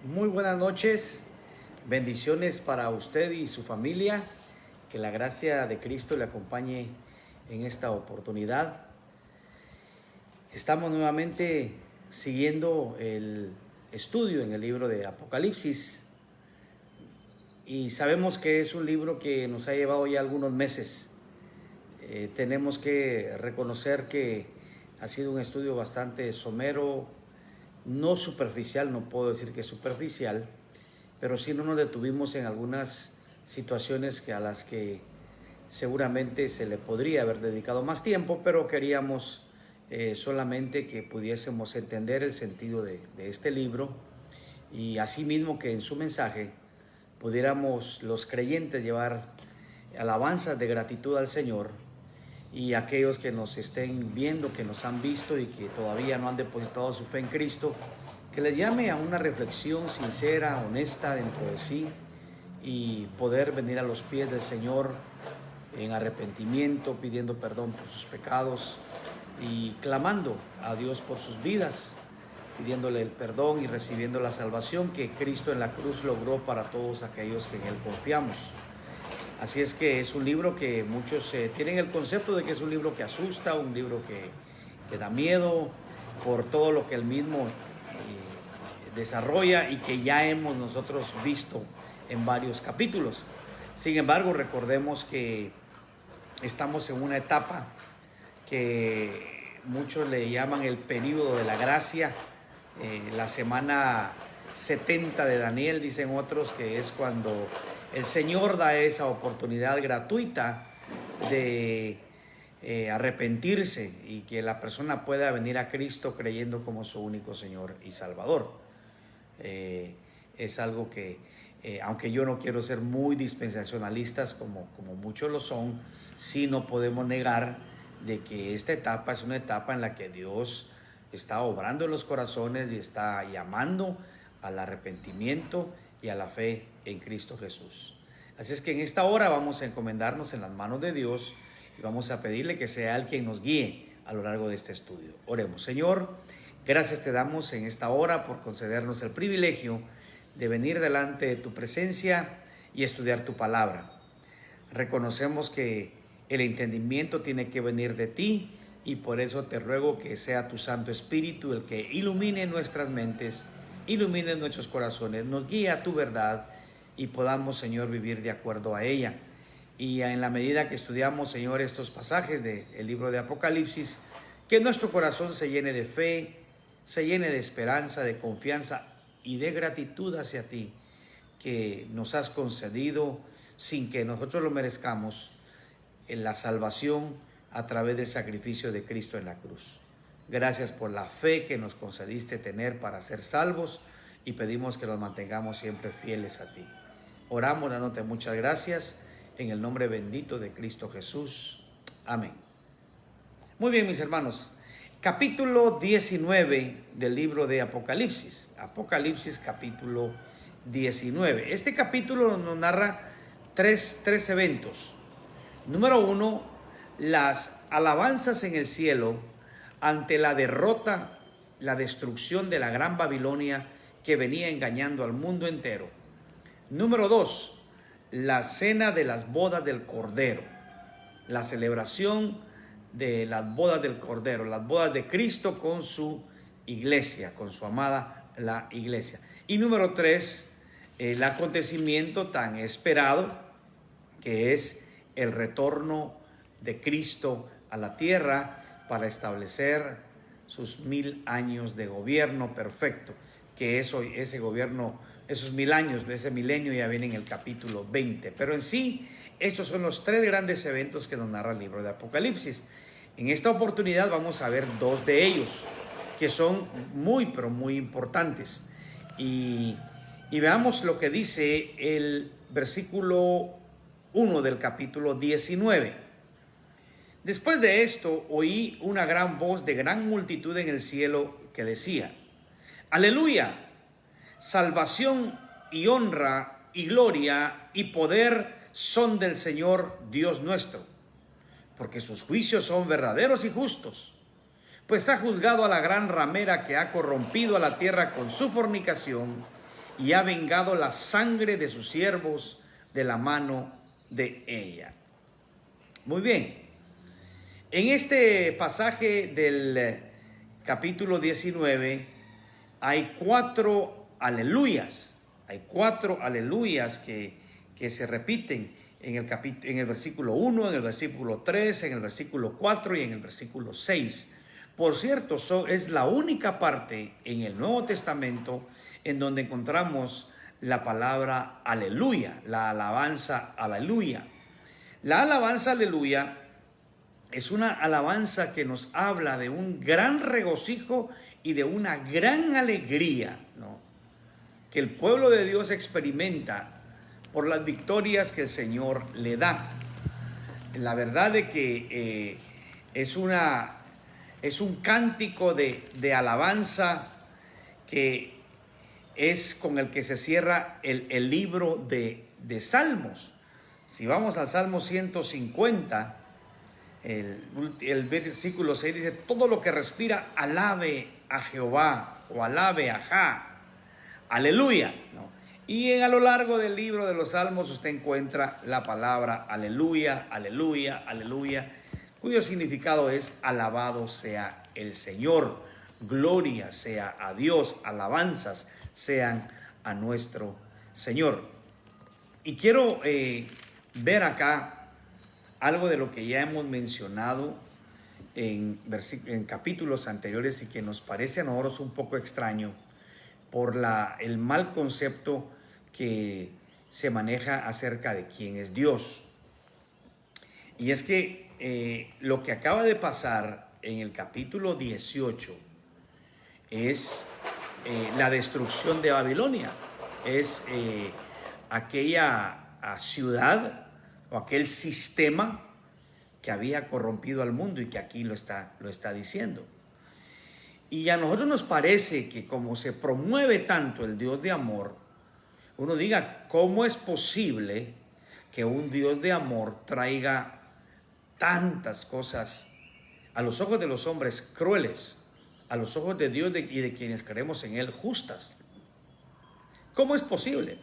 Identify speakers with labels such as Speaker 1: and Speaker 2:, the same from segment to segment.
Speaker 1: Muy buenas noches, bendiciones para usted y su familia, que la gracia de Cristo le acompañe en esta oportunidad. Estamos nuevamente siguiendo el estudio en el libro de Apocalipsis y sabemos que es un libro que nos ha llevado ya algunos meses. Tenemos que reconocer que ha sido un estudio bastante somero, no superficial, no puedo decir que es superficial, pero sí no nos detuvimos en algunas situaciones a las que seguramente se le podría haber dedicado más tiempo, pero queríamos solamente que pudiésemos entender el sentido de este libro y asimismo que en su mensaje pudiéramos los creyentes llevar alabanzas de gratitud al Señor, y aquellos que nos estén viendo, que nos han visto y que todavía no han depositado su fe en Cristo, que les llame a una reflexión sincera, honesta dentro de sí y poder venir a los pies del Señor en arrepentimiento, pidiendo perdón por sus pecados y clamando a Dios por sus vidas, pidiéndole el perdón y recibiendo la salvación que Cristo en la cruz logró para todos aquellos que en Él confiamos. Así es que es un libro que muchos tienen el concepto de que es un libro que asusta, un libro que da miedo por todo lo que él mismo desarrolla y que ya hemos nosotros visto en varios capítulos. Sin embargo, recordemos que estamos en una etapa que muchos le llaman el período de la gracia, la semana 70 de Daniel, dicen otros, que es cuando el Señor da esa oportunidad gratuita de arrepentirse y que la persona pueda venir a Cristo creyendo como su único Señor y Salvador. Es algo que, aunque yo no quiero ser muy dispensacionalistas como muchos lo son, sí no podemos negar de que esta etapa es una etapa en la que Dios está obrando en los corazones y está llamando al arrepentimiento y a la fe en Cristo Jesús. Así es que en esta hora vamos a encomendarnos en las manos de Dios y vamos a pedirle que sea Él quien nos guíe a lo largo de este estudio. Oremos. Señor, gracias te damos en esta hora por concedernos el privilegio de venir delante de tu presencia y estudiar tu palabra. Reconocemos que el entendimiento tiene que venir de ti y por eso te ruego que sea tu Santo Espíritu el que ilumine nuestras mentes, ilumine nuestros corazones, nos guíe a tu verdad y podamos, Señor, vivir de acuerdo a ella. Y en la medida que estudiamos, Señor, estos pasajes del libro de Apocalipsis, que nuestro corazón se llene de fe, se llene de esperanza, de confianza y de gratitud hacia ti, que nos has concedido sin que nosotros lo merezcamos, en la salvación a través del sacrificio de Cristo en la cruz. Gracias por la fe que nos concediste tener para ser salvos y pedimos que nos mantengamos siempre fieles a ti. Oramos dándote muchas gracias en el nombre bendito de Cristo Jesús. Amén. Muy bien, mis hermanos. Capítulo 19 del libro de Apocalipsis. Apocalipsis capítulo 19. Este capítulo nos narra tres eventos. Número 1, las alabanzas en el cielo ante la derrota, la destrucción de la gran Babilonia que venía engañando al mundo entero. Número 2, la cena de las bodas del Cordero, la celebración de las bodas del Cordero, las bodas de Cristo con su iglesia, con su amada la iglesia. Y número 3, el acontecimiento tan esperado que es el retorno de Cristo a la tierra para establecer sus 1000 años de gobierno perfecto, que ese gobierno, esos 1000 años, ese milenio ya viene en el capítulo 20. Pero en sí, estos son los 3 grandes eventos que nos narra el libro de Apocalipsis. En esta oportunidad vamos a ver 2 de ellos, que son muy, pero muy importantes. Y veamos lo que dice el versículo 1 del capítulo 19. Después de esto oí una gran voz de gran multitud en el cielo que decía: ¡Aleluya! Salvación y honra y gloria y poder son del Señor Dios nuestro, porque sus juicios son verdaderos y justos, pues ha juzgado a la gran ramera que ha corrompido a la tierra con su fornicación y ha vengado la sangre de sus siervos de la mano de ella. Muy bien. En este pasaje del capítulo 19 hay 4 aleluyas. Hay 4 aleluyas que se repiten en el versículo 1, en el versículo 3, en el versículo 4 y en el versículo 6. Por cierto, es la única parte en el Nuevo Testamento en donde encontramos la palabra aleluya, la alabanza aleluya. La alabanza aleluya es una alabanza que nos habla de un gran regocijo y de una gran alegría, ¿no?, que el pueblo de Dios experimenta por las victorias que el Señor le da. La verdad de que es un cántico de alabanza que es con el que se cierra el libro de Salmos. Si vamos al Salmo 150, el versículo 6 dice: todo lo que respira alabe a Jehová, o alabe a Jah, aleluya, ¿no? Y a lo largo del libro de los Salmos usted encuentra la palabra aleluya, aleluya, aleluya, cuyo significado es alabado sea el Señor, gloria sea a Dios, alabanzas sean a nuestro Señor. Y quiero ver acá algo de lo que ya hemos mencionado en capítulos anteriores y que nos parece a nosotros un poco extraño por el mal concepto que se maneja acerca de quién es Dios. Y es que lo que acaba de pasar en el capítulo 18 es la destrucción de Babilonia. Es aquella ciudad o aquel sistema que había corrompido al mundo y que aquí lo está diciendo. Y a nosotros nos parece que como se promueve tanto el Dios de amor, uno diga: ¿cómo es posible que un Dios de amor traiga tantas cosas a los ojos de los hombres crueles, a los ojos de Dios y de quienes creemos en Él justas? ¿Cómo es posible?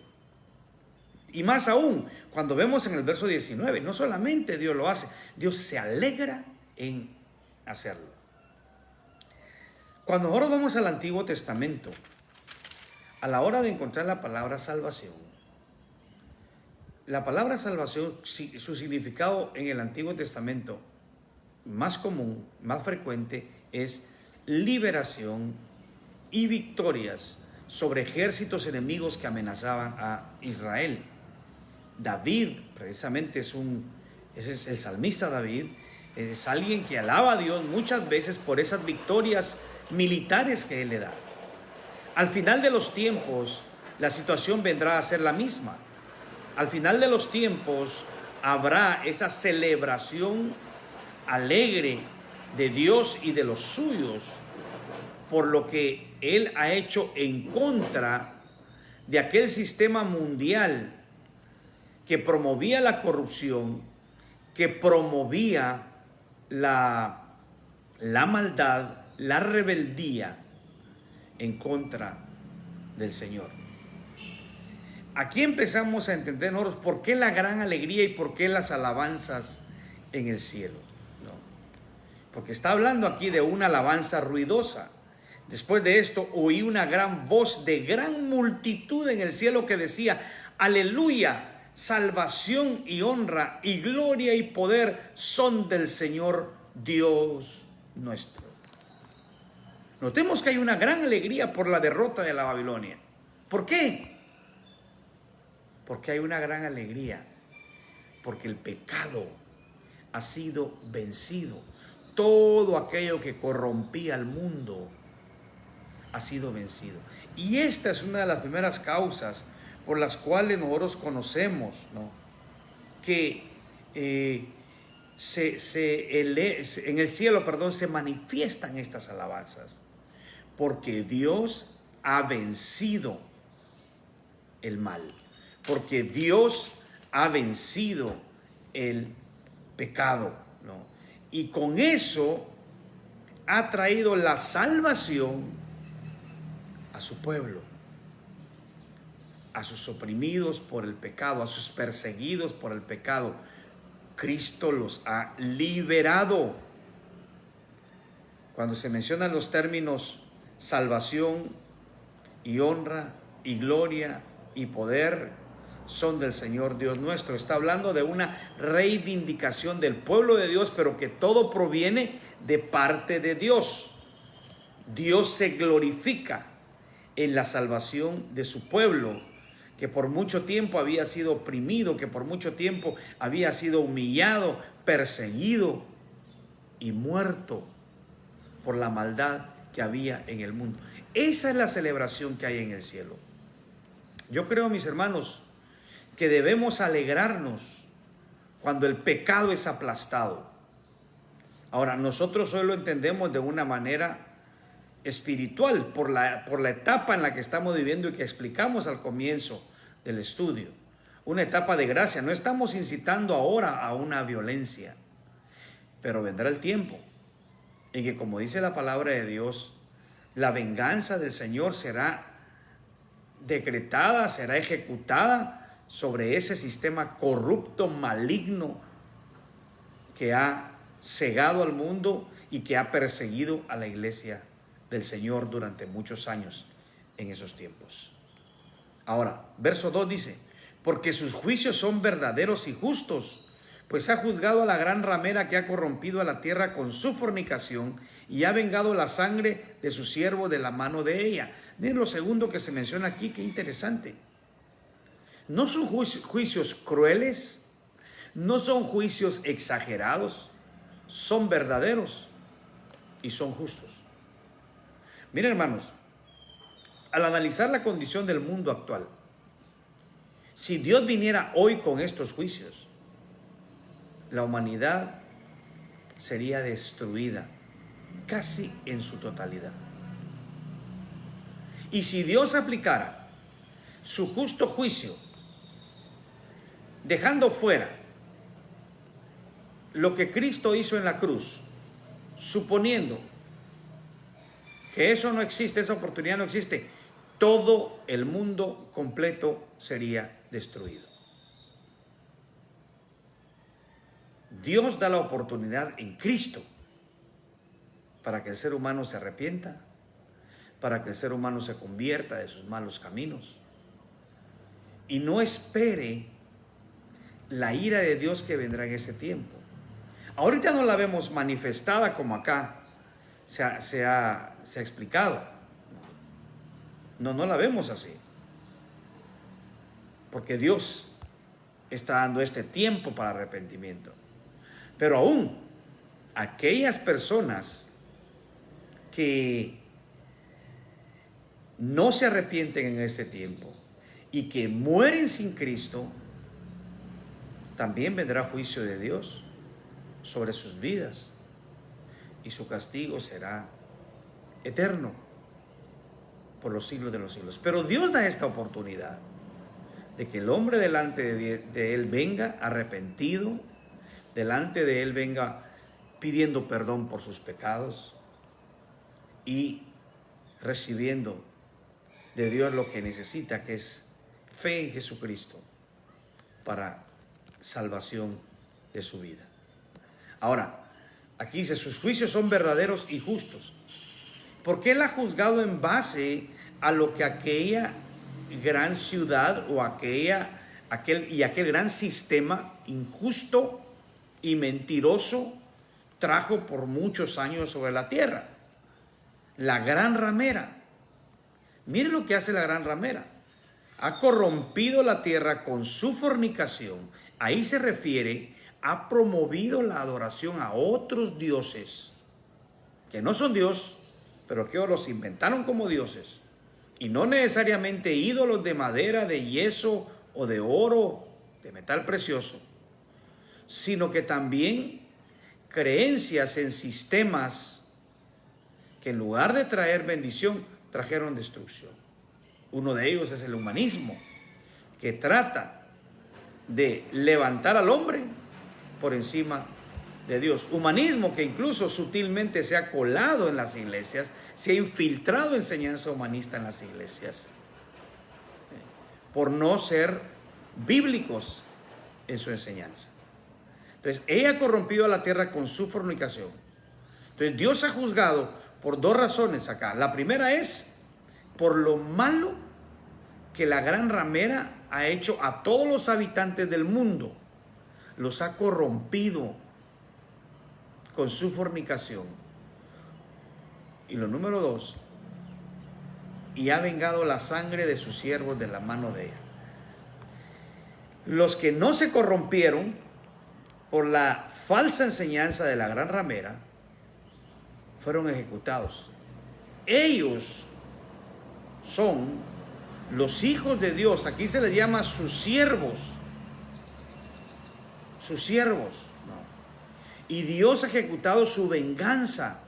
Speaker 1: Y más aún, cuando vemos en el verso 19, no solamente Dios lo hace, Dios se alegra en hacerlo. Cuando nosotros vamos al Antiguo Testamento, a la hora de encontrar la palabra salvación, la palabra salvación, su significado en el Antiguo Testamento más común, más frecuente, es liberación y victorias sobre ejércitos enemigos que amenazaban a Israel. David, precisamente, es el salmista David, es alguien que alaba a Dios muchas veces por esas victorias militares que Él le da. Al final de los tiempos, la situación vendrá a ser la misma. Al final de los tiempos habrá esa celebración alegre de Dios y de los suyos por lo que Él ha hecho en contra de aquel sistema mundial que promovía la corrupción, que promovía la maldad, la rebeldía en contra del Señor. Aquí empezamos a entender nosotros por qué la gran alegría y por qué las alabanzas en el cielo, ¿no? Porque está hablando aquí de una alabanza ruidosa. Después de esto oí una gran voz de gran multitud en el cielo que decía: aleluya, salvación y honra y gloria y poder son del Señor Dios nuestro. Notemos que hay una gran alegría por la derrota de la Babilonia. ¿Por qué? Porque hay una gran alegría, porque el pecado ha sido vencido. Todo aquello que corrompía al mundo ha sido vencido. Y esta es una de las primeras causas por las cuales nosotros conocemos, ¿no?, que en el cielo, se manifiestan estas alabanzas, porque Dios ha vencido el mal, porque Dios ha vencido el pecado, ¿no? Y con eso ha traído la salvación a su pueblo. a sus oprimidos por el pecado, a sus perseguidos por el pecado. Cristo los ha liberado. Cuando se mencionan los términos salvación y honra y gloria y poder, son del Señor Dios nuestro. Está hablando de una reivindicación del pueblo de Dios, pero que todo proviene de parte de Dios. Dios se glorifica en la salvación de su pueblo, que por mucho tiempo había sido oprimido, que por mucho tiempo había sido humillado, perseguido y muerto por la maldad que había en el mundo. Esa es la celebración que hay en el cielo. Yo creo, mis hermanos, que debemos alegrarnos cuando el pecado es aplastado. Ahora, nosotros hoy lo entendemos de una manera espiritual por la etapa en la que estamos viviendo y que explicamos al comienzo del estudio. Una etapa de gracia. No estamos incitando ahora a una violencia, pero vendrá el tiempo en que, como dice la palabra de Dios, la venganza del Señor será decretada, será ejecutada sobre ese sistema corrupto, maligno, que ha cegado al mundo y que ha perseguido a la iglesia del Señor durante muchos años en esos tiempos. Ahora, verso 2 dice: porque sus juicios son verdaderos y justos, pues ha juzgado a la gran ramera que ha corrompido a la tierra con su fornicación y ha vengado la sangre de su siervo de la mano de ella. Miren lo segundo que se menciona aquí, qué interesante. No son juicios crueles, no son juicios exagerados, son verdaderos y son justos. Miren, hermanos, al analizar la condición del mundo actual, si Dios viniera hoy con estos juicios, la humanidad sería destruida casi en su totalidad. Y si Dios aplicara su justo juicio, dejando fuera lo que Cristo hizo en la cruz, suponiendo que eso no existe, esa oportunidad no existe, todo el mundo completo sería destruido. Dios da la oportunidad en Cristo para que el ser humano se arrepienta, para que el ser humano se convierta de sus malos caminos y no espere la ira de Dios que vendrá en ese tiempo. Ahorita no la vemos manifestada como acá se ha explicado. No la vemos así. Porque Dios está dando este tiempo para arrepentimiento. Pero aún aquellas personas que no se arrepienten en este tiempo y que mueren sin Cristo, también vendrá juicio de Dios sobre sus vidas y su castigo será eterno por los siglos de los siglos. Pero Dios da esta oportunidad de que el hombre delante de Él venga arrepentido, delante de Él venga pidiendo perdón por sus pecados y recibiendo de Dios lo que necesita, que es fe en Jesucristo para salvación de su vida. Ahora, aquí dice: sus juicios son verdaderos y justos. Porque Él ha juzgado en base a lo que aquella gran ciudad o aquel gran sistema injusto y mentiroso trajo por muchos años sobre la tierra. La gran ramera. Miren lo que hace la gran ramera. Ha corrompido la tierra con su fornicación. Ahí se refiere, ha promovido la adoración a otros dioses que no son Dios, pero que los inventaron como dioses. Y no necesariamente ídolos de madera, de yeso o de oro, de metal precioso, sino que también creencias en sistemas que en lugar de traer bendición, trajeron destrucción. Uno de ellos es el humanismo, que trata de levantar al hombre por encima de Dios. Humanismo que incluso sutilmente se ha colado en las iglesias, se ha infiltrado enseñanza humanista en las iglesias. por no ser bíblicos en su enseñanza. Entonces, ella ha corrompido a la tierra con su fornicación. Entonces, Dios ha juzgado por dos razones acá. La primera es por lo malo que la gran ramera ha hecho a todos los habitantes del mundo. Los ha corrompido con su fornicación. Y lo número dos, y ha vengado la sangre de sus siervos de la mano de ella. Los que no se corrompieron por la falsa enseñanza de la gran ramera fueron ejecutados. Ellos son los hijos de Dios. Aquí se les llama sus siervos. Sus siervos. ¿No? Y Dios ha ejecutado su venganza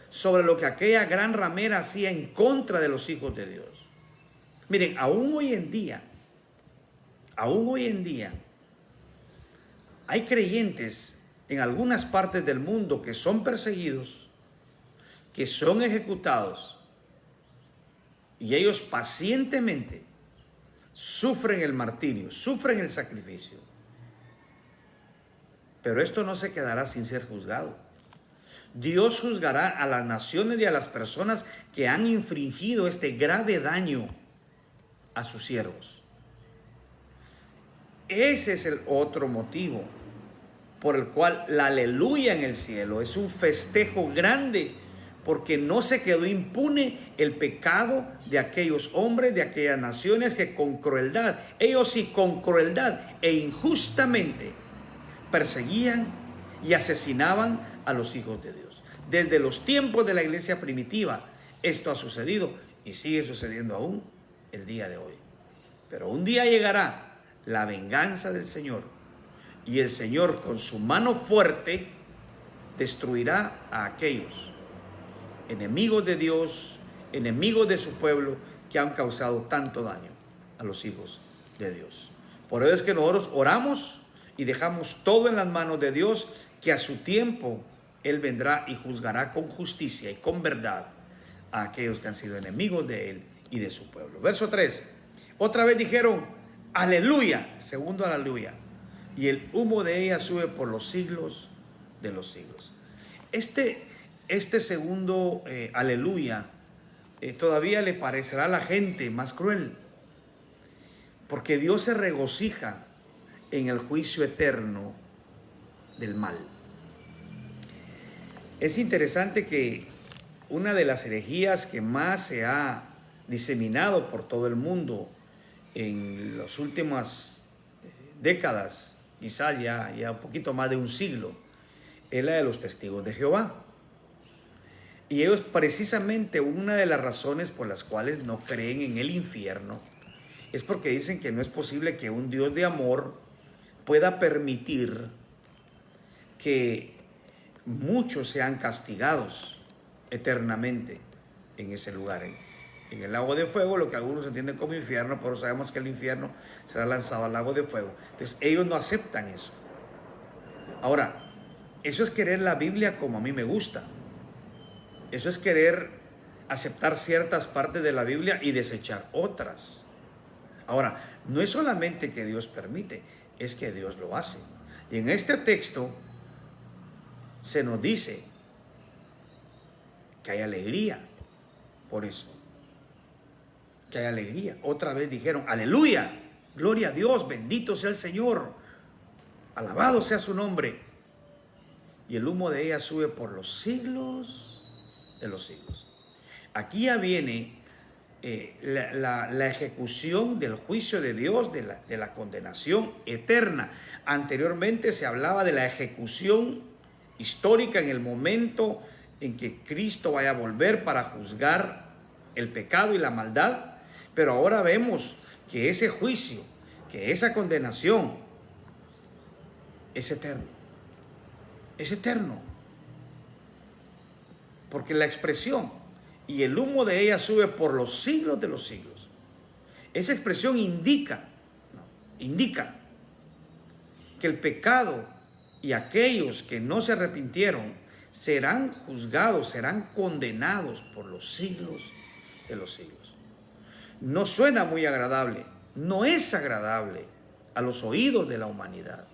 Speaker 1: sobre lo que aquella gran ramera hacía en contra de los hijos de Dios. Miren, aún hoy en día, hay creyentes en algunas partes del mundo que son perseguidos, que son ejecutados, y ellos pacientemente sufren el martirio, sufren el sacrificio. Pero esto no se quedará sin ser juzgado. Dios juzgará a las naciones y a las personas que han infringido este grave daño a sus siervos. Ese es el otro motivo por el cual la aleluya en el cielo es un festejo grande, porque no se quedó impune el pecado de aquellos hombres, de aquellas naciones que con crueldad, ellos sí con crueldad e injustamente perseguían y asesinaban a los hijos de Dios. Desde los tiempos de la iglesia primitiva esto ha sucedido y sigue sucediendo aún el día de hoy. Pero un día llegará la venganza del Señor, y el Señor con su mano fuerte destruirá a aquellos enemigos de Dios, enemigos de su pueblo, que han causado tanto daño a los hijos de Dios. Por eso es que nosotros oramos y dejamos todo en las manos de Dios, que a su tiempo Él vendrá y juzgará con justicia y con verdad a aquellos que han sido enemigos de Él y de su pueblo. Verso 3. Otra vez dijeron, aleluya, segundo aleluya, y el humo de ella sube por los siglos de los siglos. Este segundo aleluya todavía le parecerá a la gente más cruel, porque Dios se regocija en el juicio eterno del mal. Es interesante que una de las herejías que más se ha diseminado por todo el mundo en las últimas décadas, quizás ya un poquito más de un siglo, es la de los testigos de Jehová. Y ellos, precisamente, una de las razones por las cuales no creen en el infierno es porque dicen que no es posible que un Dios de amor pueda permitir que muchos sean castigados eternamente en ese lugar, en el lago de fuego, lo que algunos entienden como infierno, pero sabemos que el infierno será lanzado al lago de fuego. Entonces ellos no aceptan eso. Ahora, eso es querer la Biblia como a mí me gusta. Eso es querer aceptar ciertas partes de la Biblia y desechar otras. Ahora, no es solamente que Dios permite, es que Dios lo hace. Y en este texto se nos dice que hay alegría por eso. Que hay alegría. Otra vez dijeron, aleluya, gloria a Dios, bendito sea el Señor, alabado sea su nombre. Y el humo de ella sube por los siglos de los siglos. Aquí ya viene la ejecución del juicio de Dios, de la condenación eterna. Anteriormente se hablaba de la ejecución histórica en el momento en que Cristo vaya a volver para juzgar el pecado y la maldad, pero ahora vemos que ese juicio, que esa condenación es eterno. Es eterno. Porque la expresión, y el humo de ella sube por los siglos de los siglos, esa expresión indica que el pecado y aquellos que no se arrepintieron serán juzgados, serán condenados por los siglos de los siglos. No suena muy agradable, no es agradable a los oídos de la humanidad.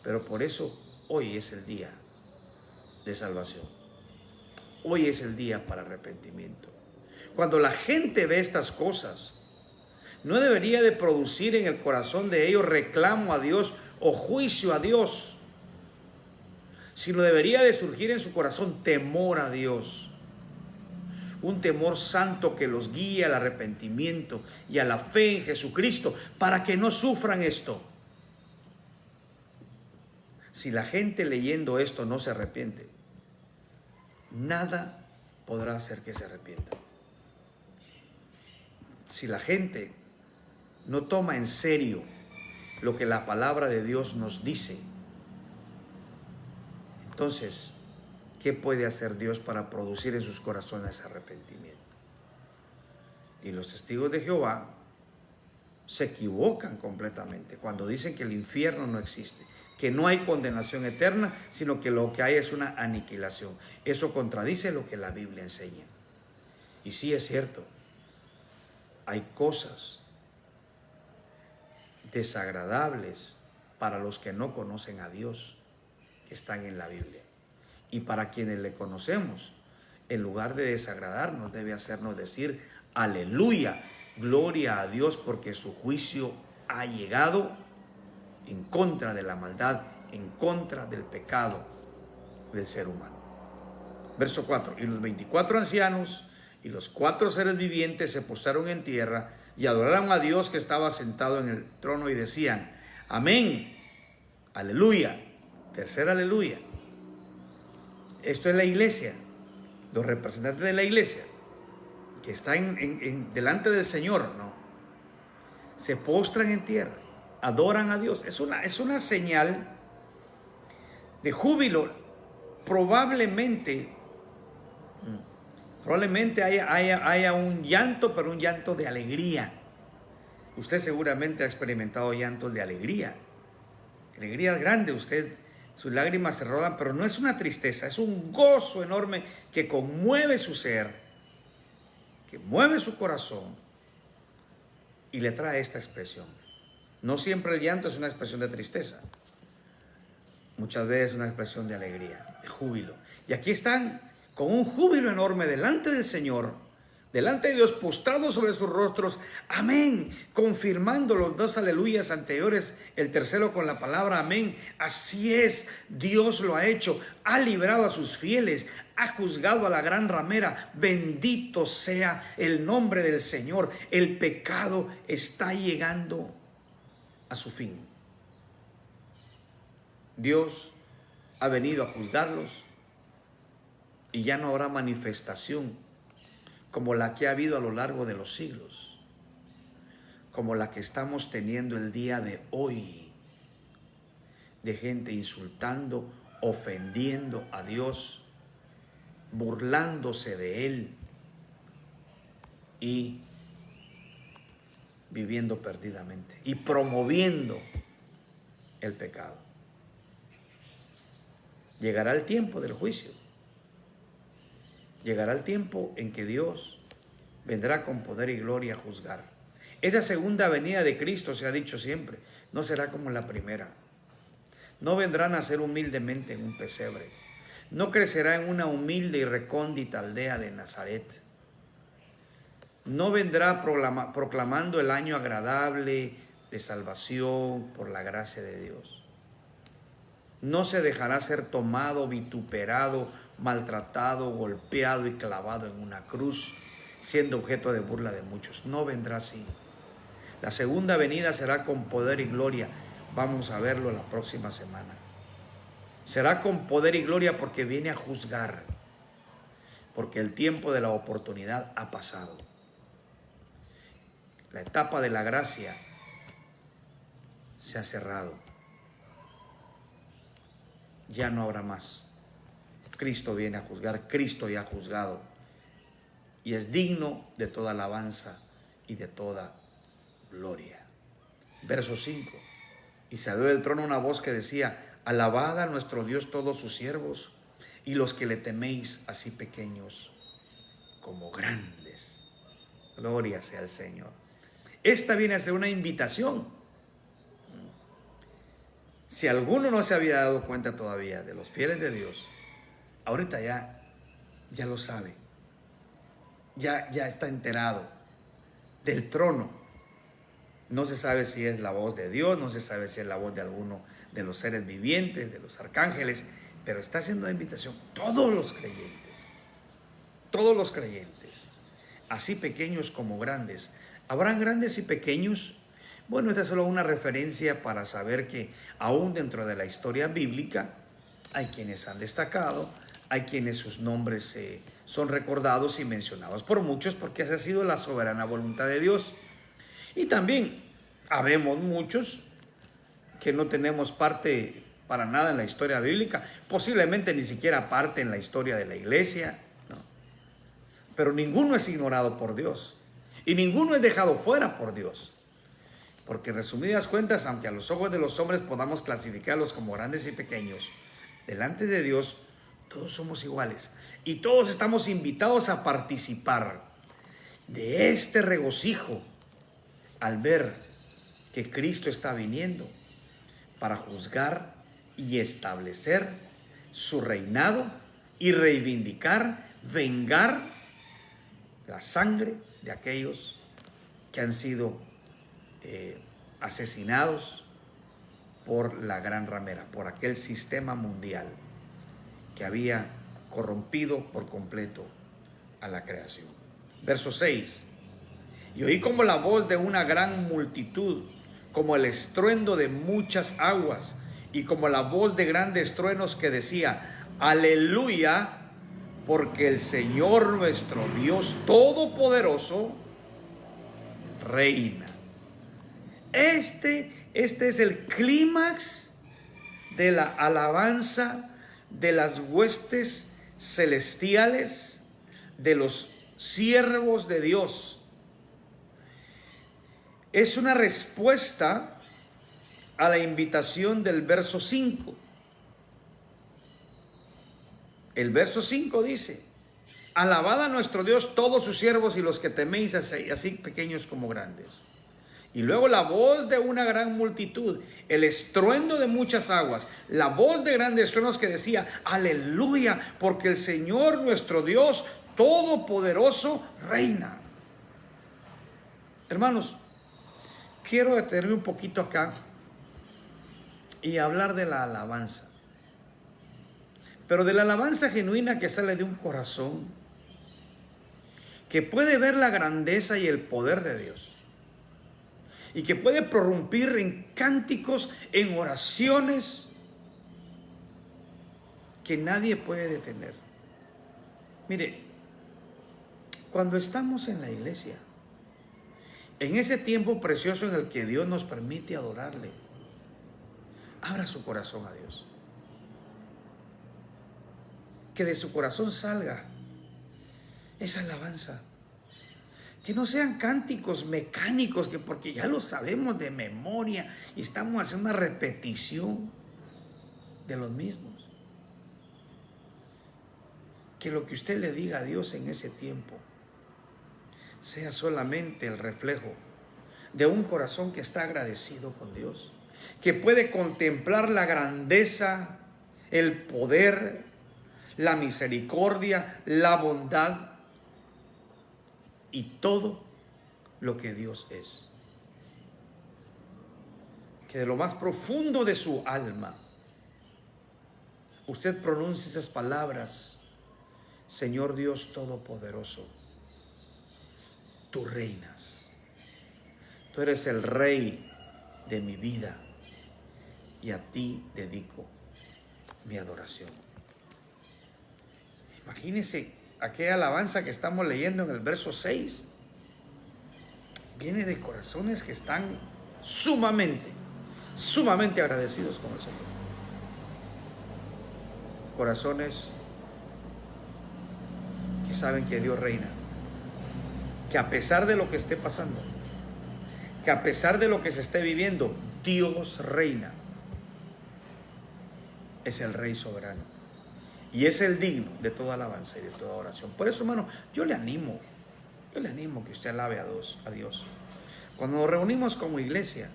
Speaker 1: Pero por eso hoy es el día de salvación. Hoy es el día para arrepentimiento. Cuando la gente ve estas cosas, no debería de producir en el corazón de ellos reclamo a Dios o juicio a Dios, sino debería de surgir en su corazón temor a Dios. Un temor santo que los guíe al arrepentimiento y a la fe en Jesucristo para que no sufran esto. Si la gente leyendo esto no se arrepiente, nada podrá hacer que se arrepienta. Si la gente no toma en serio lo que la palabra de Dios nos dice, entonces, ¿qué puede hacer Dios para producir en sus corazones arrepentimiento? Y los testigos de Jehová se equivocan completamente cuando dicen que el infierno no existe, que no hay condenación eterna, sino que lo que hay es una aniquilación. Eso contradice lo que la Biblia enseña. Y sí es cierto, hay cosas desagradables para los que no conocen a Dios que están en la Biblia. Y para quienes le conocemos, en lugar de desagradarnos, debe hacernos decir aleluya, gloria a Dios, porque su juicio ha llegado en contra de la maldad, en contra del pecado del ser humano. Verso 4, y los 24 ancianos y los 4 seres vivientes se postraron en tierra y adoraron a Dios que estaba sentado en el trono y decían, amén, aleluya, tercer aleluya. Esto es la iglesia, los representantes de la iglesia que están delante del Señor, ¿no? Se postran en tierra, adoran a Dios. Es una señal de júbilo. Probablemente haya un llanto, pero un llanto de alegría. Usted seguramente ha experimentado llantos de alegría. Alegría grande, sus lágrimas se rodan, pero no es una tristeza, es un gozo enorme que conmueve su ser, que mueve su corazón y le trae esta expresión. No siempre el llanto es una expresión de tristeza, muchas veces es una expresión de alegría, de júbilo. Y aquí están con un júbilo enorme delante del Señor, delante de Dios, postrados sobre sus rostros, amén, confirmando los 2 aleluyas anteriores, el tercero con la palabra amén. Así es, Dios lo ha hecho, ha librado a sus fieles, ha juzgado a la gran ramera, bendito sea el nombre del Señor. El pecado está llegando a su fin. Dios ha venido a juzgarlos y ya no habrá manifestación como la que ha habido a lo largo de los siglos, como la que estamos teniendo el día de hoy, de gente insultando, ofendiendo a Dios, burlándose de Él y viviendo perdidamente y promoviendo el pecado. Llegará el tiempo del juicio. Llegará el tiempo en que Dios vendrá con poder y gloria a juzgar. Esa segunda venida de Cristo, se ha dicho siempre, no será como la primera. No vendrá a nacer humildemente en un pesebre. No crecerá en una humilde y recóndita aldea de Nazaret. No vendrá proclamando el año agradable de salvación por la gracia de Dios. No se dejará ser tomado, vituperado, maltratado, golpeado y clavado en una cruz, siendo objeto de burla de muchos. No vendrá así. La segunda venida será con poder y gloria. Vamos a verlo la próxima semana. Será con poder y gloria porque viene a juzgar, porque el tiempo de la oportunidad ha pasado. La etapa de la gracia se ha cerrado. Ya no habrá más. Cristo viene a juzgar, Cristo ya ha juzgado y es digno de toda alabanza y de toda gloria. Verso 5. Y salió del trono una voz que decía, alabad a nuestro Dios todos sus siervos y los que le teméis, así pequeños como grandes. Gloria sea al Señor. Esta viene a ser una invitación. Si alguno no se había dado cuenta todavía de los fieles de Dios, ahorita ya lo sabe. Ya está enterado del trono. No se sabe si es la voz de Dios, no se sabe si es la voz de alguno de los seres vivientes, de los arcángeles, pero está haciendo la invitación. Todos los creyentes, así pequeños como grandes. ¿Habrán grandes y pequeños? Bueno, esta es solo una referencia para saber que aún dentro de la historia bíblica hay quienes han destacado, hay quienes sus nombres son recordados y mencionados por muchos porque esa ha sido la soberana voluntad de Dios. Y también habemos muchos que no tenemos parte para nada en la historia bíblica, posiblemente ni siquiera parte en la historia de la iglesia, ¿no? Pero ninguno es ignorado por Dios y ninguno es dejado fuera por Dios. Porque en resumidas cuentas, aunque a los ojos de los hombres podamos clasificarlos como grandes y pequeños, delante de Dios todos somos iguales y todos estamos invitados a participar de este regocijo al ver que Cristo está viniendo para juzgar y establecer su reinado y reivindicar, vengar la sangre de aquellos que han sido asesinados por la gran ramera, por aquel sistema mundial que había corrompido por completo a la creación. Verso 6. Y oí como la voz de una gran multitud, como el estruendo de muchas aguas, y como la voz de grandes truenos que decía: aleluya, porque el Señor nuestro Dios Todopoderoso reina. Este es el clímax de la alabanza de las huestes celestiales, de los siervos de Dios. Es una respuesta a la invitación del verso 5. El verso 5 dice: alabad a nuestro Dios todos sus siervos y los que teméis, así pequeños como grandes. Y luego la voz de una gran multitud, el estruendo de muchas aguas, la voz de grandes truenos que decía: aleluya, porque el Señor nuestro Dios Todopoderoso reina. Hermanos, quiero detenerme un poquito acá y hablar de la alabanza. Pero de la alabanza genuina que sale de un corazón que puede ver la grandeza y el poder de Dios. Y que puede prorrumpir en cánticos, en oraciones que nadie puede detener. Mire, cuando estamos en la iglesia, en ese tiempo precioso en el que Dios nos permite adorarle, abra su corazón a Dios. Que de su corazón salga esa alabanza. Que no sean cánticos mecánicos, que porque ya lo sabemos de memoria y estamos haciendo una repetición de los mismos. Que lo que usted le diga a Dios en ese tiempo sea solamente el reflejo de un corazón que está agradecido con Dios, que puede contemplar la grandeza, el poder, la misericordia, la bondad y todo lo que Dios es. Que de lo más profundo de su alma usted pronuncie esas palabras: Señor Dios Todopoderoso, tú reinas, tú eres el rey de mi vida y a ti dedico mi adoración. Imagínense aquella alabanza que estamos leyendo en el verso 6. Viene de corazones que están sumamente agradecidos con el Señor. Corazones que saben que Dios reina. Que a pesar de lo que esté pasando, que a pesar de lo que se esté viviendo, Dios reina. Es el Rey soberano. Y es el digno de toda alabanza y de toda oración. Por eso, hermano, yo le animo Yo le animo que usted alabe a Dios. Cuando nos reunimos como iglesia,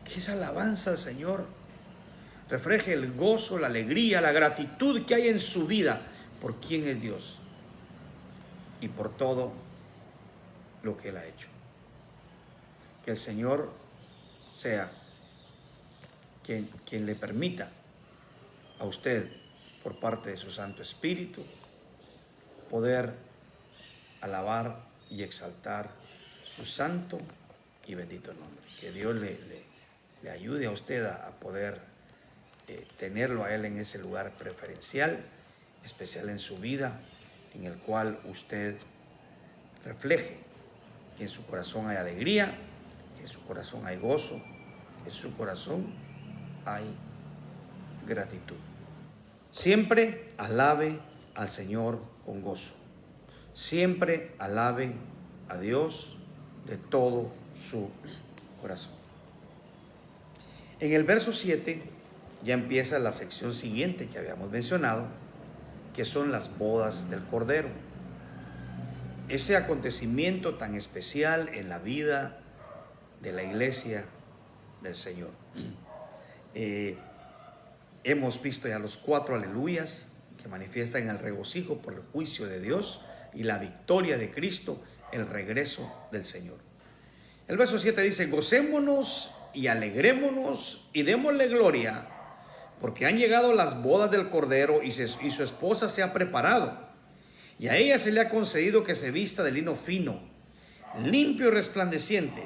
Speaker 1: que esa alabanza al Señor refleje el gozo, la alegría, la gratitud que hay en su vida por quién es Dios y por todo lo que Él ha hecho. Que el Señor sea quien le permita a usted, por parte de su Santo Espíritu, poder alabar y exaltar su santo y bendito nombre. Que Dios le ayude a usted a poder tenerlo a Él en ese lugar preferencial, especial en su vida, en el cual usted refleje que en su corazón hay alegría, que en su corazón hay gozo, que en su corazón hay gratitud. Siempre alabe al Señor con gozo. Siempre alabe a Dios de todo su corazón. En el verso 7 ya empieza la sección siguiente que habíamos mencionado, que son las bodas del Cordero. Ese acontecimiento tan especial en la vida de la iglesia del Señor. Hemos visto ya los 4 aleluyas que manifiestan el regocijo por el juicio de Dios y la victoria de Cristo, el regreso del Señor. El verso 7 dice: gocémonos y alegrémonos y démosle gloria, porque han llegado las bodas del Cordero y su esposa se ha preparado. Y a ella se le ha concedido que se vista de lino fino, limpio y resplandeciente,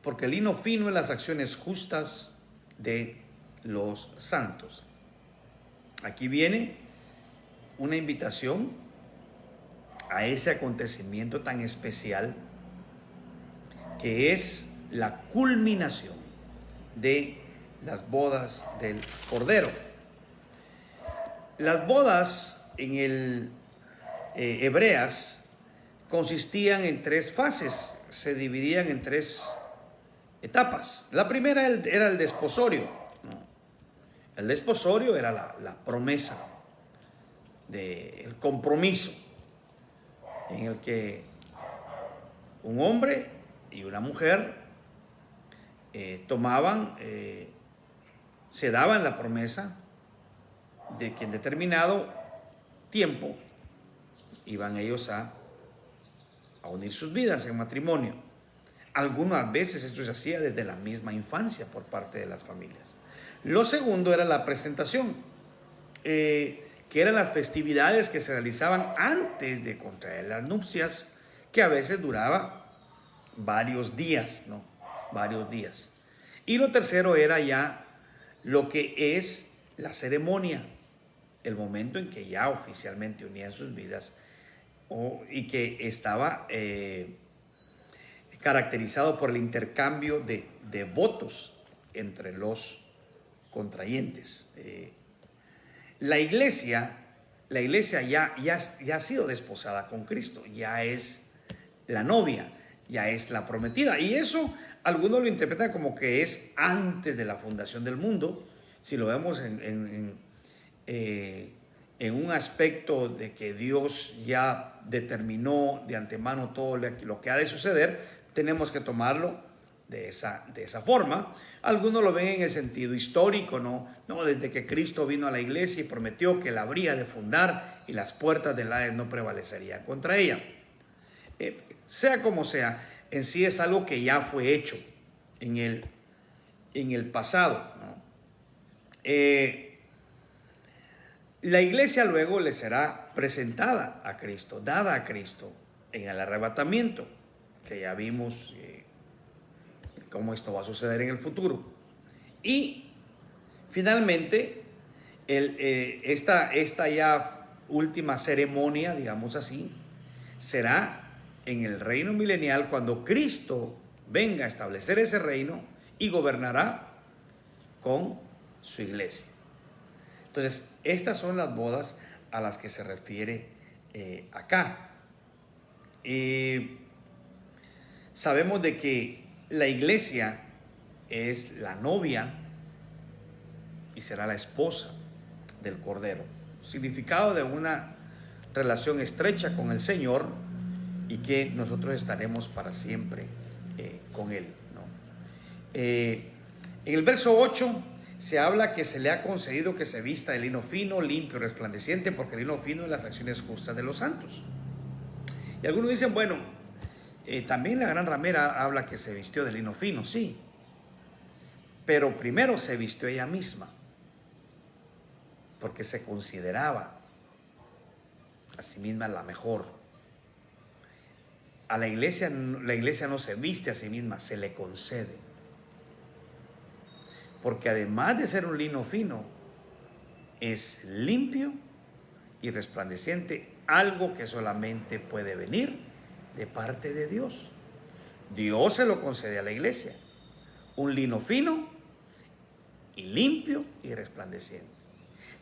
Speaker 1: porque el lino fino es las acciones justas de los santos. Aquí viene una invitación a ese acontecimiento tan especial que es la culminación de las bodas del Cordero. Las bodas en el hebreas consistían en 3 fases, se dividían en 3 etapas. La primera era el desposorio, ¿no? El desposorio era la promesa, el compromiso, en el que un hombre y una mujer se daban la promesa de que en determinado tiempo iban ellos a unir sus vidas en matrimonio. Algunas veces esto se hacía desde la misma infancia por parte de las familias. Lo segundo era la presentación, que eran las festividades que se realizaban antes de contraer las nupcias, que a veces duraba varios días, ¿no? Varios días. Y lo tercero era ya lo que es la ceremonia, el momento en que ya oficialmente unían sus vidas y que estaba caracterizado por el intercambio de votos entre los contrayentes. La iglesia ya ha sido desposada con Cristo, ya es la novia, ya es la prometida. Y eso algunos lo interpretan como que es antes de la fundación del mundo. Si lo vemos en un aspecto de que Dios ya determinó de antemano todo lo que ha de suceder, tenemos que tomarlo de esa forma. Algunos lo ven en el sentido histórico, ¿no? Desde que Cristo vino a la iglesia y prometió que la habría de fundar y las puertas del Hades no prevalecerían contra ella. Sea como sea, en sí es algo que ya fue hecho en el pasado, ¿no? La iglesia luego le será presentada a Cristo, dada a Cristo en el arrebatamiento, que ya vimos cómo esto va a suceder en el futuro. Y finalmente, esta ya última ceremonia, digamos así, será en el reino milenial, cuando Cristo venga a establecer ese reino y gobernará con su iglesia. Entonces, estas son las bodas a las que se refiere acá. Sabemos de que la iglesia es la novia y será la esposa del Cordero. Significado de una relación estrecha con el Señor y que nosotros estaremos para siempre con Él, ¿no? En el verso 8 se habla que se le ha concedido que se vista de lino fino, limpio, resplandeciente, porque el lino fino es las acciones justas de los santos. Y algunos dicen, bueno, también la gran ramera habla que se vistió de lino fino, sí, pero primero se vistió ella misma, porque se consideraba a sí misma la mejor. A la iglesia no se viste a sí misma, se le concede. Porque además de ser un lino fino, es limpio y resplandeciente, algo que solamente puede venir de parte de Dios. Dios se lo concede a la iglesia, un lino fino y limpio y resplandeciente.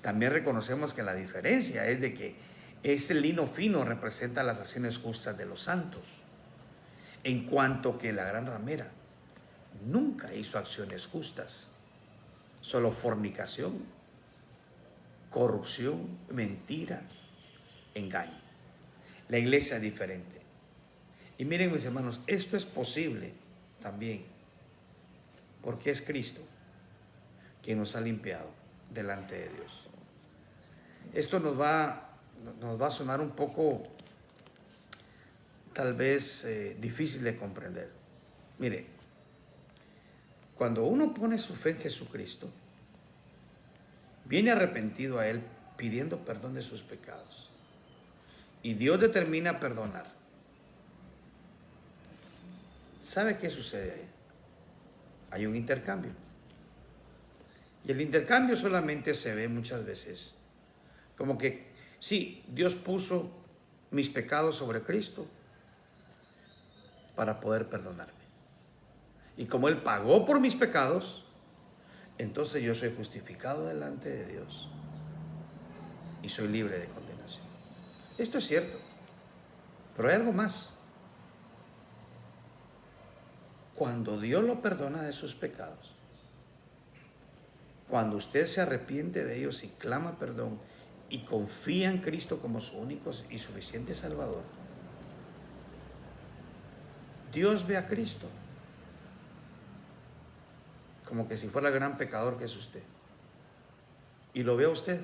Speaker 1: También reconocemos que la diferencia es de que este lino fino representa las acciones justas de los santos, en cuanto que la gran ramera nunca hizo acciones justas, solo fornicación, corrupción, mentira, engaño. La iglesia es diferente. Y miren, mis hermanos, esto es posible también porque es Cristo quien nos ha limpiado delante de Dios. Esto nos va a sonar un poco, tal vez, difícil de comprender. Mire, cuando uno pone su fe en Jesucristo, viene arrepentido a Él pidiendo perdón de sus pecados, y Dios determina perdonar. ¿Sabe qué sucede ahí? Hay un intercambio. Y el intercambio solamente se ve muchas veces como que, sí, Dios puso mis pecados sobre Cristo para poder perdonarme. Y como Él pagó por mis pecados, entonces yo soy justificado delante de Dios y soy libre de condenación. Esto es cierto, pero hay algo más. Cuando Dios lo perdona de sus pecados, cuando usted se arrepiente de ellos y clama perdón y confía en Cristo como su único y suficiente Salvador, Dios ve a Cristo como que si fuera el gran pecador que es usted, y lo ve a usted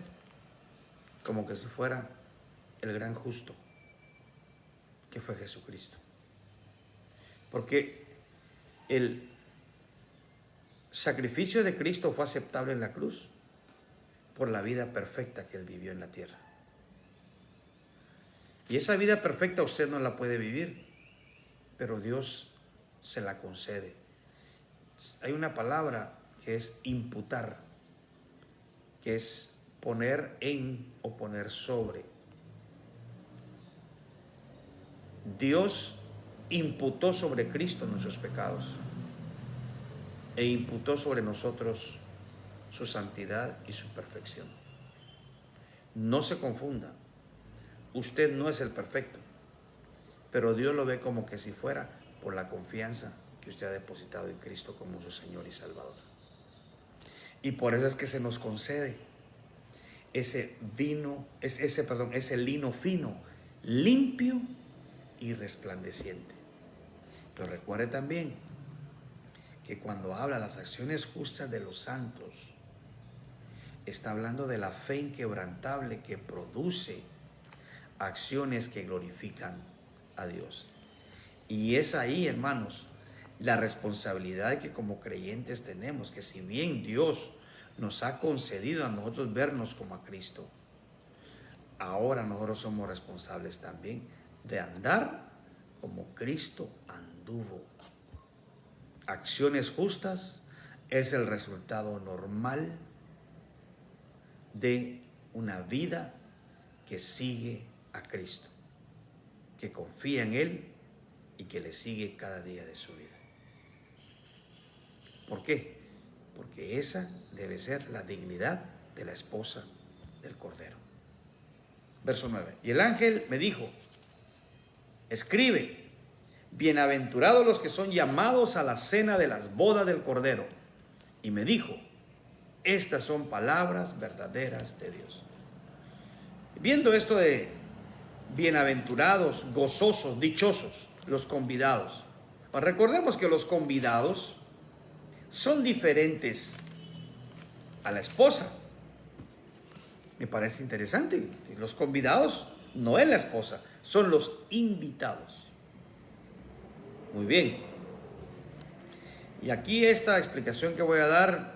Speaker 1: como que si fuera el gran justo que fue Jesucristo. Porque el sacrificio de Cristo fue aceptable en la cruz por la vida perfecta que Él vivió en la tierra. Y esa vida perfecta usted no la puede vivir, pero Dios se la concede. Hay una palabra que es imputar, que es poner en o poner sobre. Dios imputó sobre Cristo nuestros pecados e imputó sobre nosotros su santidad y su perfección. No se confunda, usted no es el perfecto, pero Dios lo ve como que si fuera, por la confianza que usted ha depositado en Cristo como su Señor y Salvador. Y por eso es que se nos concede ese lino fino, limpio y resplandeciente. Pero recuerde también que cuando habla de las acciones justas de los santos, está hablando de la fe inquebrantable que produce acciones que glorifican a Dios. Y es ahí, hermanos, la responsabilidad que como creyentes tenemos, que si bien Dios nos ha concedido a nosotros vernos como a Cristo, ahora nosotros somos responsables también de andar como Cristo anduvo. Acciones justas es el resultado normal de una vida que sigue a Cristo, que confía en Él y que le sigue cada día de su vida. ¿Por qué? Porque esa debe ser la dignidad de la esposa del Cordero. Verso 9. Y el ángel me dijo: escribe, bienaventurados los que son llamados a la cena de las bodas del Cordero. Y me dijo: estas son palabras verdaderas de Dios. Viendo esto de bienaventurados, gozosos, dichosos, los convidados. Pues recordemos que los convidados son diferentes a la esposa. Me parece interesante. Los convidados no es la esposa, son los invitados. Muy bien. Y aquí esta explicación que voy a dar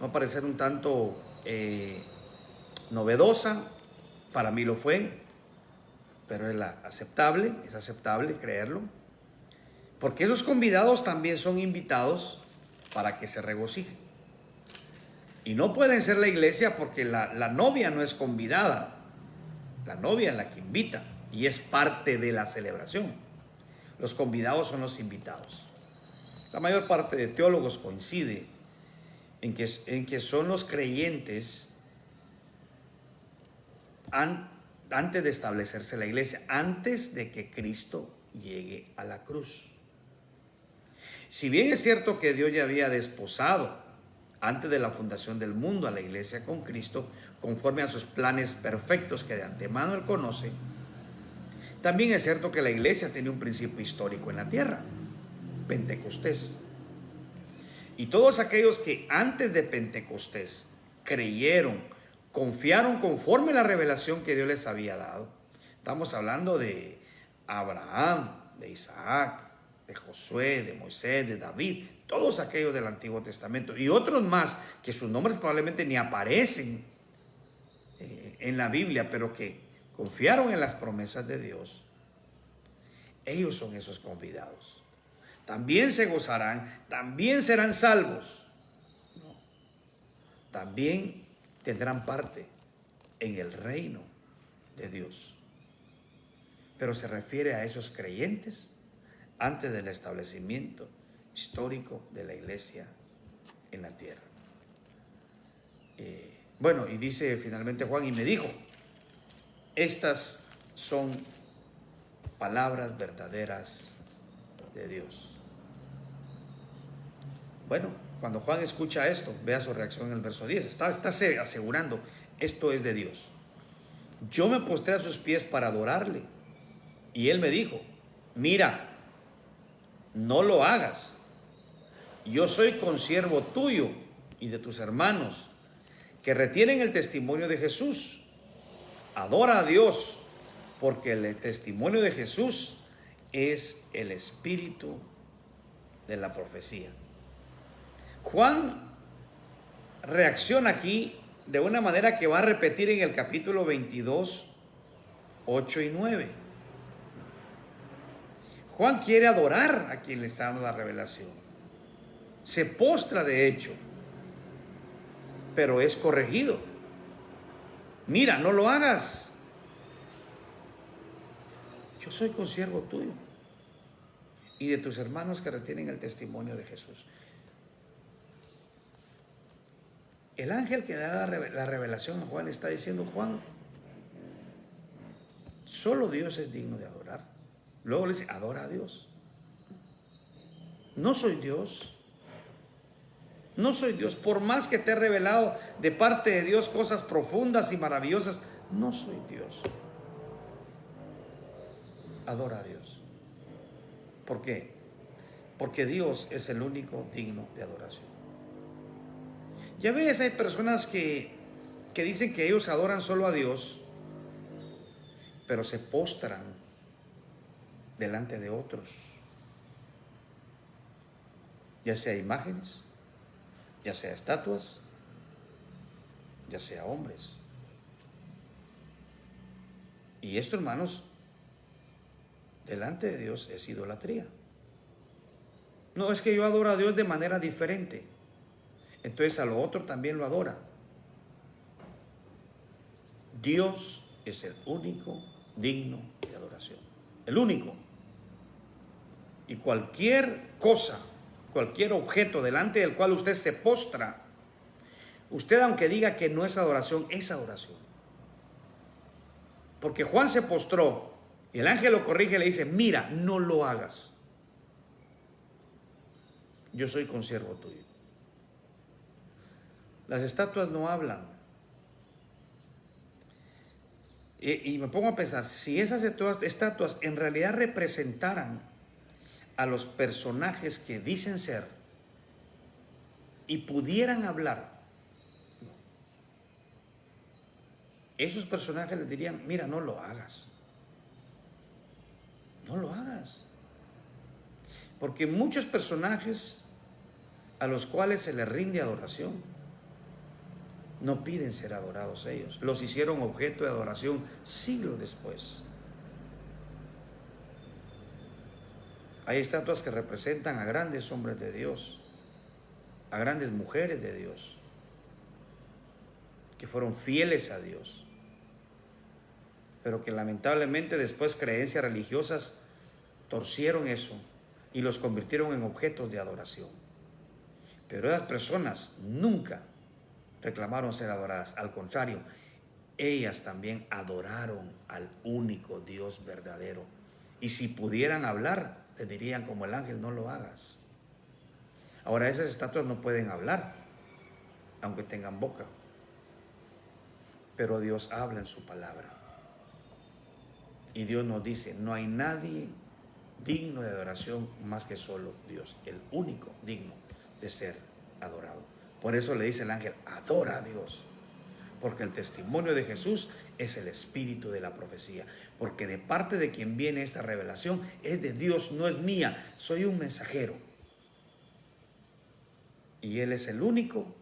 Speaker 1: va a parecer un tanto novedosa. Para mí lo fue, pero es aceptable creerlo. Porque esos convidados también son invitados para que se regocijen. Y no pueden ser la iglesia porque la novia no es convidada. La novia es la que invita y es parte de la celebración. Los convidados son los invitados. La mayor parte de teólogos coincide en que son los creyentes antes de establecerse la iglesia, antes de que Cristo llegue a la cruz. Si bien es cierto que Dios ya había desposado antes de la fundación del mundo a la iglesia con Cristo, conforme a sus planes perfectos que de antemano Él conoce, también es cierto que la iglesia tiene un principio histórico en la tierra, Pentecostés. Y todos aquellos que antes de Pentecostés creyeron, confiaron conforme a la revelación que Dios les había dado. Estamos hablando de Abraham, de Isaac, de Josué, de Moisés, de David, todos aquellos del Antiguo Testamento y otros más que sus nombres probablemente ni aparecen en la Biblia, pero que confiaron en las promesas de Dios. Ellos son esos convidados. También se gozarán, también serán salvos, ¿no? También tendrán parte en el reino de Dios. Pero se refiere a esos creyentes antes del establecimiento histórico de la iglesia en la tierra. Bueno, y dice finalmente Juan, y me dijo, estas son palabras verdaderas de Dios. Bueno, cuando Juan escucha esto, vea su reacción en el verso 10, está asegurando, esto es de Dios. Yo me postré a sus pies para adorarle, y él me dijo, mira, no lo hagas. Yo soy consiervo tuyo y de tus hermanos que retienen el testimonio de Jesús. Adora a Dios, porque el testimonio de Jesús es el espíritu de la profecía. Juan reacciona aquí de una manera que va a repetir en el capítulo 22, 8 y 9. Juan quiere adorar a quien le está dando la revelación. Se postra de hecho, pero es corregido. Mira, no lo hagas. Yo soy consiervo tuyo y de tus hermanos que retienen el testimonio de Jesús. El ángel que da la revelación a Juan está diciendo, Juan, solo Dios es digno de adorar. Luego le dice, adora a Dios. No soy Dios. No soy Dios. Por más que te he revelado de parte de Dios cosas profundas y maravillosas, no soy Dios. Adora a Dios. ¿Por qué? Porque Dios es el único digno de adoración. Ya ves, hay personas que dicen que ellos adoran solo a Dios, pero se postran delante de otros, ya sea imágenes, ya sea estatuas, ya sea hombres. Y esto, hermanos, delante de Dios es idolatría. No, es que yo adoro a Dios de manera diferente, entonces a lo otro también lo adora. Dios es el único digno de adoración, el único. Y cualquier cosa, cualquier objeto delante del cual usted se postra, usted aunque diga que no es adoración, es adoración. Porque Juan se postró y el ángel lo corrige y le dice, mira, no lo hagas. Yo soy consiervo tuyo. Las estatuas no hablan. Y me pongo a pensar, si esas estatuas en realidad representaran a los personajes que dicen ser y pudieran hablar, esos personajes les dirían, mira, no lo hagas. No lo hagas. Porque muchos personajes a los cuales se les rinde adoración no piden ser adorados ellos. Los hicieron objeto de adoración siglos después. Hay estatuas que representan a grandes hombres de Dios, a grandes mujeres de Dios, que fueron fieles a Dios, pero que lamentablemente después creencias religiosas torcieron eso y los convirtieron en objetos de adoración. Pero esas personas nunca reclamaron ser adoradas, al contrario, ellas también adoraron al único Dios verdadero. Y si pudieran hablar, les dirían como el ángel, no lo hagas. Ahora, esas estatuas no pueden hablar, aunque tengan boca, pero Dios habla en su palabra. Y Dios nos dice, no hay nadie digno de adoración más que solo Dios, el único digno de ser adorado. Por eso le dice el ángel, adora a Dios, porque el testimonio de Jesús es el espíritu de la profecía, porque de parte de quien viene esta revelación es de Dios, no es mía, soy un mensajero. Y Él es el único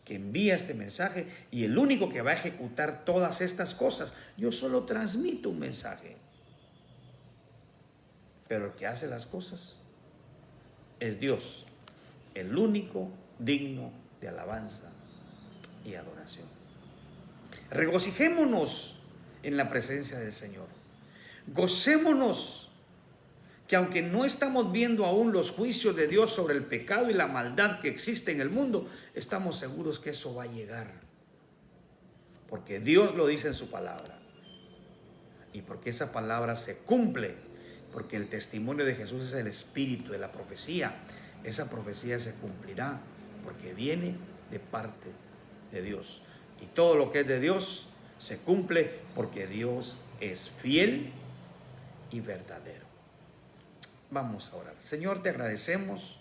Speaker 1: que envía este mensaje y el único que va a ejecutar todas estas cosas. Yo solo transmito un mensaje, pero el que hace las cosas es Dios, el único digno de alabanza y adoración. Regocijémonos en la presencia del Señor. Gocémonos que aunque no estamos viendo aún los juicios de Dios sobre el pecado y la maldad que existe en el mundo, estamos seguros que eso va a llegar. Porque Dios lo dice en su palabra. Y porque esa palabra se cumple. Porque el testimonio de Jesús es el espíritu de la profecía. Esa profecía se cumplirá porque viene de parte de Dios. Y todo lo que es de Dios se cumple porque Dios es fiel y verdadero. Vamos a orar. Señor, te agradecemos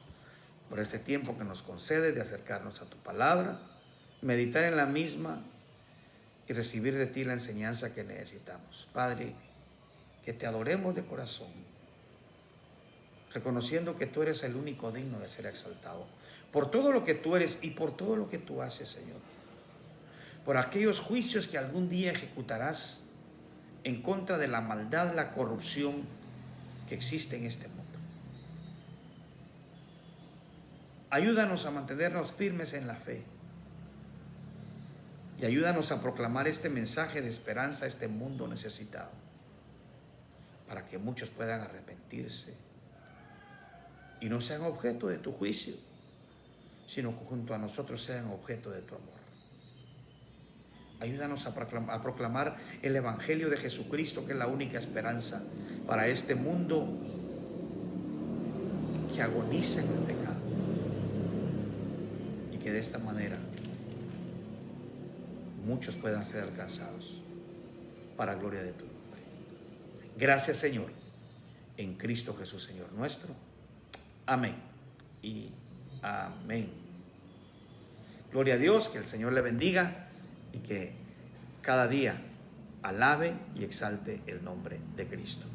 Speaker 1: por este tiempo que nos concedes de acercarnos a tu palabra, meditar en la misma y recibir de ti la enseñanza que necesitamos. Padre, que te adoremos de corazón, reconociendo que tú eres el único digno de ser exaltado, por todo lo que tú eres y por todo lo que tú haces, Señor. Por aquellos juicios que algún día ejecutarás en contra de la maldad, la corrupción que existe en este mundo. Ayúdanos a mantenernos firmes en la fe y ayúdanos a proclamar este mensaje de esperanza a este mundo necesitado, para que muchos puedan arrepentirse y no sean objeto de tu juicio, sino que junto a nosotros sean objeto de tu amor. Ayúdanos a proclamar el Evangelio de Jesucristo, que es la única esperanza para este mundo que agoniza en el pecado. Y que de esta manera muchos puedan ser alcanzados para gloria de tu nombre. Gracias, Señor, en Cristo Jesús, Señor nuestro. Amén y amén. Gloria a Dios, que el Señor le bendiga y que cada día alabe y exalte el nombre de Cristo.